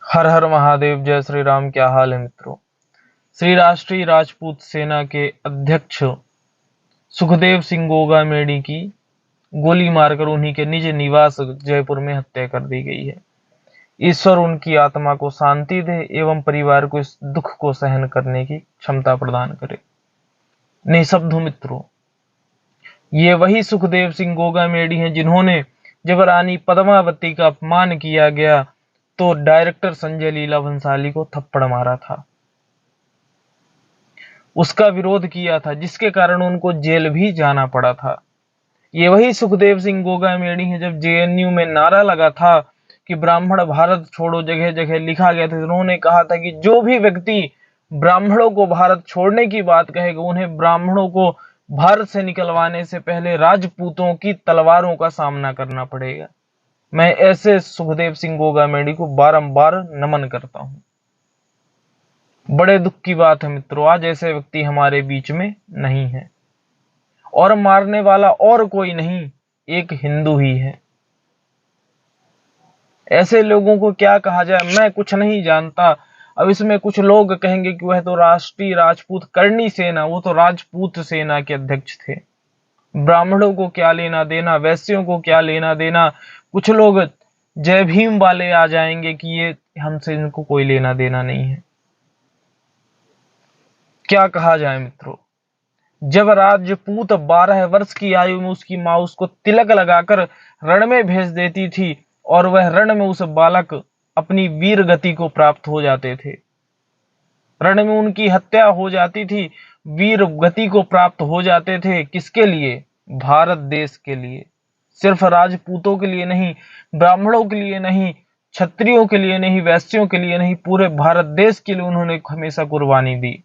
हर हर महादेव। जय श्री राम। क्या हाल है मित्रों। श्री राष्ट्रीय राजपूत सेना के अध्यक्ष सुखदेव सिंह गोगामेडी की गोली मारकर उन्हीं के निज निवास जयपुर में हत्या कर दी गई है। ईश्वर उनकी आत्मा को शांति दे एवं परिवार को इस दुख को सहन करने की क्षमता प्रदान करे। निःशब्द मित्रों, ये वही सुखदेव सिंह गोगामेडी हैं जिन्होंने जब रानी पद्मावती का अपमान किया गया तो डायरेक्टर संजय लीला भंसाली को थप्पड़ मारा था, उसका विरोध किया था, जिसके कारण उनको जेल भी जाना पड़ा था। ये वही सुखदेव सिंह गोगामेडी हैं जब जेएनयू में नारा लगा था कि ब्राह्मण भारत छोड़ो, जगह जगह लिखा गया था। उन्होंने कहा था कि जो भी व्यक्ति ब्राह्मणों को भारत छोड़ने की बात कहेगा उन्हें ब्राह्मणों को भारत से निकलवाने से पहले राजपूतों की तलवारों का सामना करना पड़ेगा। मैं ऐसे सुखदेव सिंह गोगामेडी को बारंबार नमन करता हूं। बड़े दुख की बात है मित्रों, आज ऐसे व्यक्ति हमारे बीच में नहीं है और मारने वाला और कोई नहीं, एक हिंदू ही है। ऐसे लोगों को क्या कहा जाए, मैं कुछ नहीं जानता। अब इसमें कुछ लोग कहेंगे कि वह तो राष्ट्रीय राजपूत करणी सेना, वो तो राजपूत सेना के अध्यक्ष थे, ब्राह्मणों को क्या लेना देना, वैश्यों को क्या लेना देना। कुछ लोग जय भीम वाले आ जाएंगे कि ये हमसे इनको कोई लेना देना नहीं है। क्या कहा जाए मित्रों, जब राजपूत 12 वर्ष की आयु में उसकी मां उसको तिलक लगाकर रण में भेज देती थी और वह रण में उस बालक अपनी वीर गति को प्राप्त हो जाते थे, रण में उनकी हत्या हो जाती थी, वीर गति को प्राप्त हो जाते थे। किसके लिए? भारत देश के लिए। सिर्फ राजपूतों के लिए नहीं, ब्राह्मणों के लिए नहीं, क्षत्रियों के लिए नहीं, वैश्यों के लिए नहीं, पूरे भारत देश के लिए उन्होंने हमेशा कुर्बानी दी।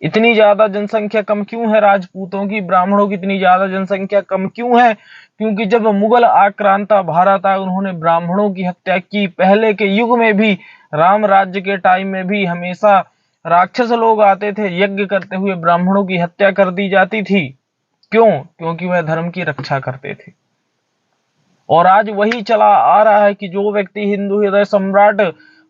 इतनी ज्यादा जनसंख्या कम क्यों है राजपूतों की, ब्राह्मणों की इतनी ज्यादा जनसंख्या कम क्यों है? क्योंकि जब मुगल आक्रांता भारत आए उन्होंने ब्राह्मणों की हत्या की। पहले के युग में भी, राम राज्य के टाइम में भी हमेशा राक्षस लोग आते थे, यज्ञ करते हुए ब्राह्मणों की हत्या कर दी जाती थी। क्यों? क्योंकि वह धर्म की रक्षा करते थे। और आज वही चला आ रहा है कि जो व्यक्ति हिंदू हृदय सम्राट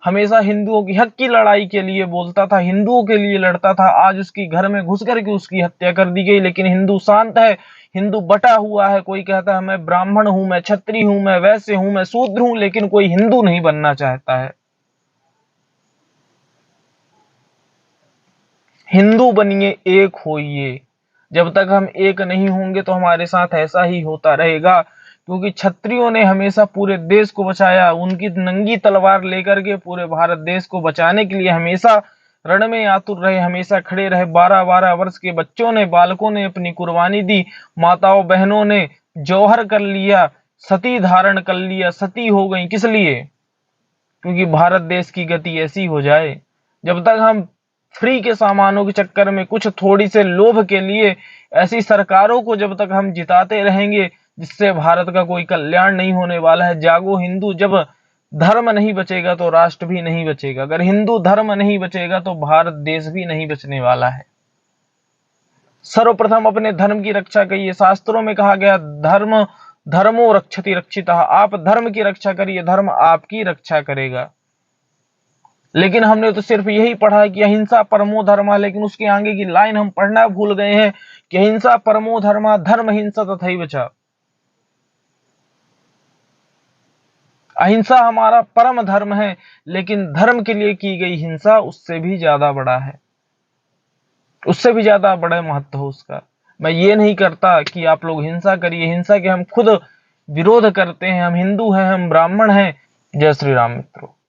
हमेशा हिंदुओं की हक की लड़ाई के लिए बोलता था, हिंदुओं के लिए लड़ता था, आज उसकी घर में घुस करके उसकी हत्या कर दी गई। लेकिन हिंदू शांत है, हिंदू बटा हुआ है। कोई कहता है मैं ब्राह्मण हूं, मैं क्षत्रिय हूं, मैं वैश्य हूं, मैं शूद्र हूं, लेकिन कोई हिंदू नहीं बनना चाहता है। हिंदू बनिए, एक होइए। जब तक हम एक नहीं होंगे तो हमारे साथ ऐसा ही होता रहेगा, क्योंकि क्षत्रियों ने हमेशा पूरे देश को बचाया। उनकी नंगी तलवार लेकर के पूरे भारत देश को बचाने के लिए हमेशा रण में आतुर रहे, हमेशा खड़े रहे। 12-12 वर्ष के बच्चों ने, बालकों ने अपनी कुर्बानी दी, माताओं बहनों ने जौहर कर लिया, सती धारण कर लिया, सती हो गई। किस लिए? क्योंकि भारत देश की गति ऐसी हो जाए। जब तक हम फ्री के सामानों के चक्कर में, कुछ थोड़ी से लोभ के लिए ऐसी सरकारों को जब तक हम जिताते रहेंगे, जिससे भारत का कोई कल्याण नहीं होने वाला है। जागो हिंदू, जब धर्म नहीं बचेगा तो राष्ट्र भी नहीं बचेगा। अगर हिंदू धर्म नहीं बचेगा तो भारत देश भी नहीं बचने वाला है। सर्वप्रथम अपने धर्म की रक्षा करिए। शास्त्रों में कहा गया धर्म धर्मो रक्षति रक्षितः। आप धर्म की रक्षा करिए, धर्म आपकी रक्षा करेगा। लेकिन हमने तो सिर्फ यही पढ़ा है कि अहिंसा परमो धर्म, लेकिन उसके आगे की लाइन हम पढ़ना भूल गए हैं कि अहिंसा परमो धर्म, धर्म हिंसा तथैव च। अहिंसा हमारा परम धर्म है, लेकिन धर्म के लिए की गई हिंसा उससे भी ज्यादा बड़ा है, उससे भी ज्यादा बड़ा महत्व है उसका। मैं ये नहीं करता कि आप लोग हिंसा करिए, हिंसा के हम खुद विरोध करते हैं। हम हिंदू हैं, हम ब्राह्मण हैं। जय श्री राम मित्रों।